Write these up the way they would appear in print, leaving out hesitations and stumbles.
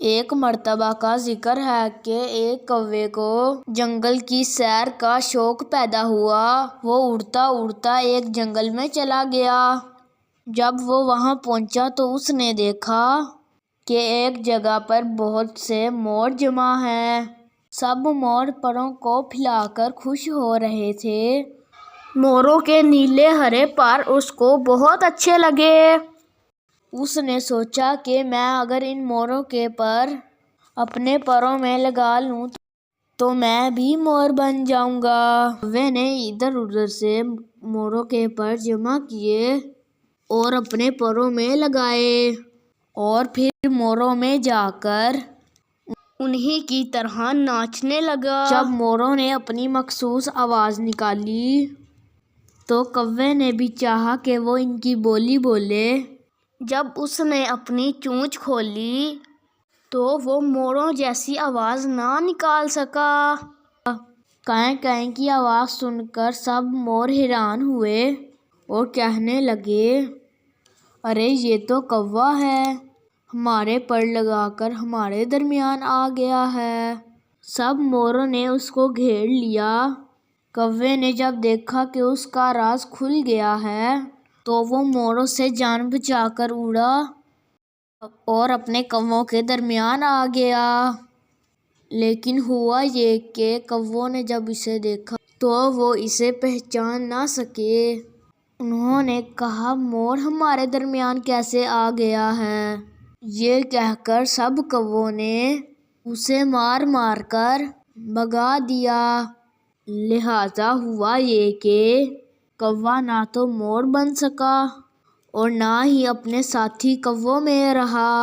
ایک مرتبہ کا ذکر ہے کہ ایک کوے کو جنگل کی سیر کا شوق پیدا ہوا۔ وہ اڑتا اڑتا ایک جنگل میں چلا گیا۔ جب وہ وہاں پہنچا تو اس نے دیکھا کہ ایک جگہ پر بہت سے مور جمع ہیں۔ سب مور پروں کو پھیلا کر خوش ہو رہے تھے۔ موروں کے نیلے ہرے پر اس کو بہت اچھے لگے۔ اس نے سوچا کہ میں اگر ان موروں کے پر اپنے پروں میں لگا لوں تو میں بھی مور بن جاؤں گا۔ کوے نے ادھر ادھر سے موروں کے پر جمع کیے اور اپنے پروں میں لگائے اور پھر موروں میں جا کر انہی کی طرح ناچنے لگا۔ جب موروں نے اپنی مخصوص آواز نکالی تو کوے نے بھی چاہا کہ وہ ان کی بولی بولے۔ جب اس نے اپنی چونچ کھولی تو وہ موروں جیسی آواز نہ نکال سکا۔ کیں کیں کی آواز سن کر سب مور حیران ہوئے اور کہنے لگے، ارے یہ تو کوا ہے، ہمارے پر لگا کر ہمارے درمیان آ گیا ہے۔ سب موروں نے اس کو گھیر لیا۔ کوے نے جب دیکھا کہ اس کا راز کھل گیا ہے تو وہ موروں سے جان بچا کر اڑا اور اپنے کووں کے درمیان آ گیا۔ لیکن ہوا یہ کہ کووں نے جب اسے دیکھا تو وہ اسے پہچان نہ سکے۔ انہوں نے کہا، مور ہمارے درمیان کیسے آ گیا ہے؟ یہ کہہ کر سب کووں نے اسے مار مار کر بھگا دیا۔ لہٰذا ہوا یہ کہ کوا نہ تو مور بن سکا اور نہ ہی اپنے ساتھی کووں میں رہا۔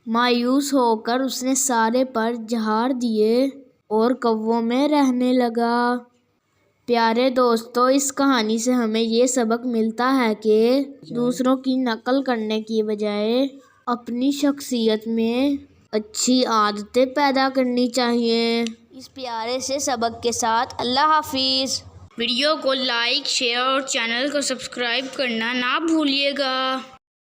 مایوس ہو کر اس نے سارے پر جھاڑ دیے اور کووں میں رہنے لگا۔ پیارے دوستو، اس کہانی سے ہمیں یہ سبق ملتا ہے کہ دوسروں کی نقل کرنے کی بجائے اپنی شخصیت میں اچھی عادتیں پیدا کرنی چاہیے۔ اس پیارے سے سبق کے ساتھ اللہ حافظ۔ ویڈیو کو لائک، شیئر اور چینل کو سبسکرائب کرنا نہ بھولیے گا۔